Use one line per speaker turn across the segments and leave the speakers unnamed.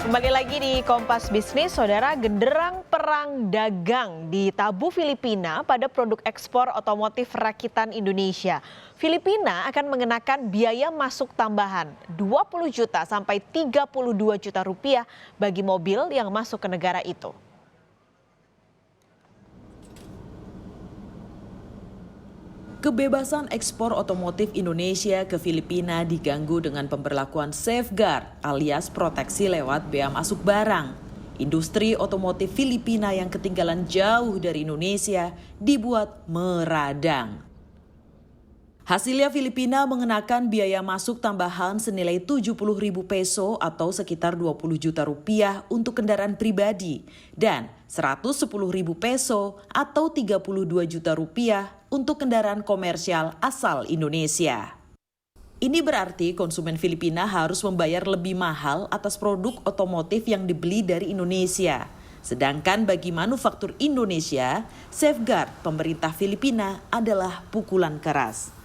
Kembali lagi di Kompas Bisnis, saudara. Genderang perang dagang ditabuh Filipina pada produk ekspor otomotif rakitan Indonesia. Filipina akan mengenakan biaya masuk tambahan 20 juta sampai 32 juta rupiah bagi mobil yang masuk ke negara itu.
Kebebasan ekspor otomotif Indonesia ke Filipina diganggu dengan pemberlakuan safeguard alias proteksi lewat bea masuk barang. Industri otomotif Filipina yang ketinggalan jauh dari Indonesia dibuat meradang. Hasilnya Filipina mengenakan biaya masuk tambahan senilai 70.000 peso atau sekitar 20 juta rupiah untuk kendaraan pribadi dan 110.000 peso atau 32 juta rupiah untuk kendaraan komersial asal Indonesia. Ini berarti konsumen Filipina harus membayar lebih mahal atas produk otomotif yang dibeli dari Indonesia. Sedangkan bagi manufaktur Indonesia, safeguard pemerintah Filipina adalah pukulan keras.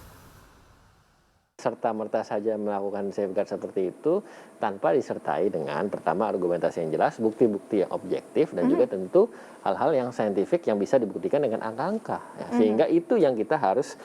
Serta-merta saja melakukan safeguard seperti itu tanpa disertai dengan pertama argumentasi yang jelas, bukti-bukti yang objektif dan juga tentu hal-hal yang saintifik yang bisa dibuktikan dengan angka-angka. Ya, sehingga itu yang kita harus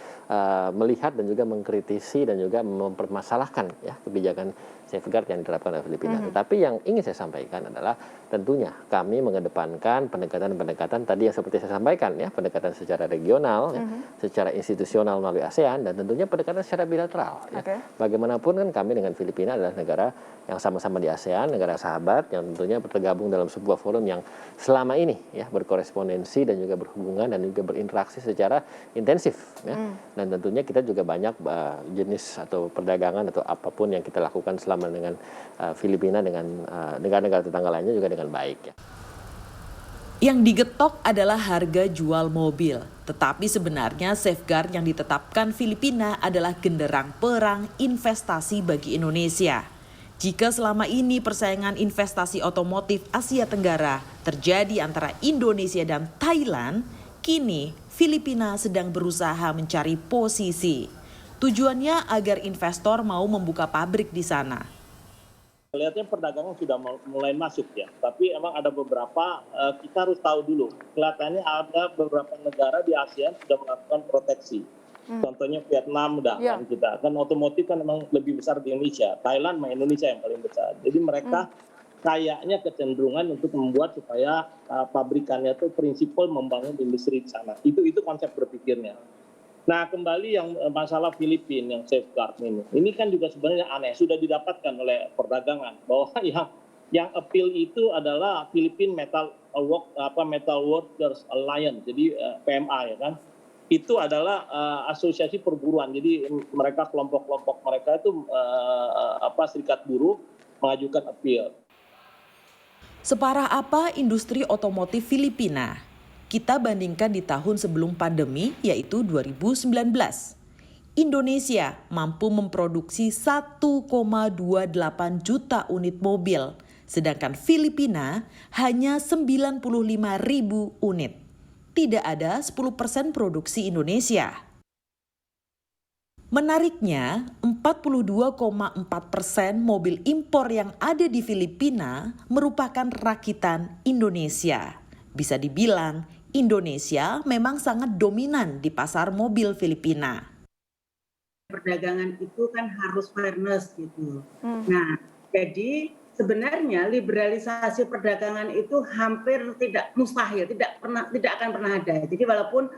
melihat dan juga mengkritisi dan juga mempermasalahkan ya kebijakan safeguard yang diterapkan oleh Filipina. Tetapi yang ingin saya sampaikan adalah tentunya kami mengedepankan pendekatan-pendekatan tadi yang seperti saya sampaikan ya, pendekatan secara regional, ya, secara institusional melalui ASEAN dan tentunya pendekatan secara bilateral. Ya. Bagaimanapun kan kami dengan Filipina adalah negara yang sama-sama di ASEAN, negara sahabat yang tentunya tergabung dalam sebuah forum yang selama ini ya berkorespondensi dan juga berhubungan dan juga berinteraksi secara intensif. Ya. Dan tentunya kita juga banyak jenis atau perdagangan atau apapun yang kita lakukan selama dengan Filipina dengan negara-negara tetangga lainnya juga dengan baik. Ya.
Yang digetok adalah harga jual mobil. Tetapi sebenarnya safeguard yang ditetapkan Filipina adalah genderang perang investasi bagi Indonesia. Jika selama ini persaingan investasi otomotif Asia Tenggara terjadi antara Indonesia dan Thailand, kini Filipina sedang berusaha mencari posisi. Tujuannya agar investor mau membuka pabrik di sana.
Kelihatannya perdagangan sudah mulai masuk ya, tapi emang ada beberapa kita harus tahu dulu. Kelihatannya ada beberapa negara di ASEAN sudah melakukan proteksi. Contohnya Vietnam kan kita. Kan otomotif kan memang lebih besar di Indonesia. Thailand sama Indonesia yang paling besar. Jadi mereka kayaknya kecenderungan untuk membuat supaya pabrikannya itu prinsipal membangun industri di sana. Itu konsep berpikirnya. Nah, kembali yang masalah Filipina yang safeguard ini kan juga sebenarnya aneh, sudah didapatkan oleh perdagangan bahwa yang appeal itu adalah Philippine Metal Workers Alliance, jadi PMA ya kan. Itu adalah asosiasi perburuan. Jadi mereka kelompok-kelompok mereka itu serikat buruh mengajukan appeal.
Separah apa industri otomotif Filipina? Kita bandingkan di tahun sebelum pandemi, yaitu 2019. Indonesia mampu memproduksi 1,28 juta unit mobil, sedangkan Filipina hanya 95.000 unit. Tidak ada 10% produksi Indonesia. Menariknya, 42,4% mobil impor yang ada di Filipina merupakan rakitan Indonesia. Bisa dibilang, Indonesia memang sangat dominan di pasar mobil Filipina.
Perdagangan itu kan harus fairness gitu. Nah, jadi sebenarnya liberalisasi perdagangan itu hampir tidak mustahil, tidak akan pernah ada. Jadi walaupun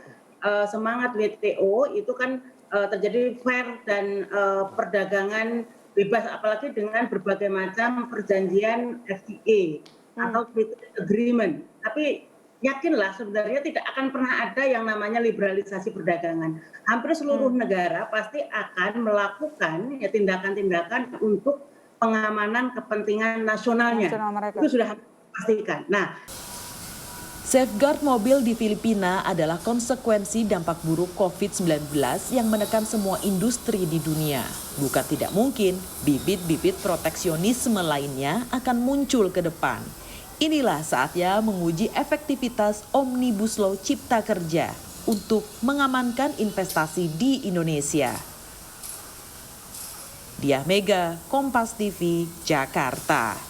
semangat WTO itu kan terjadi fair dan perdagangan bebas, apalagi dengan berbagai macam perjanjian FTA atau free trade agreement. Tapi yakinlah sebenarnya tidak akan pernah ada yang namanya liberalisasi perdagangan. Hampir seluruh negara pasti akan melakukan tindakan-tindakan untuk pengamanan kepentingan nasionalnya. Itu sudah pastikan. Nah,
safeguard mobil di Filipina adalah konsekuensi dampak buruk COVID-19 yang menekan semua industri di dunia. Bukan tidak mungkin bibit-bibit proteksionisme lainnya akan muncul ke depan. Inilah saatnya menguji efektivitas Omnibus Law Cipta Kerja untuk mengamankan investasi di Indonesia. Diah Mega, Kompas TV, Jakarta.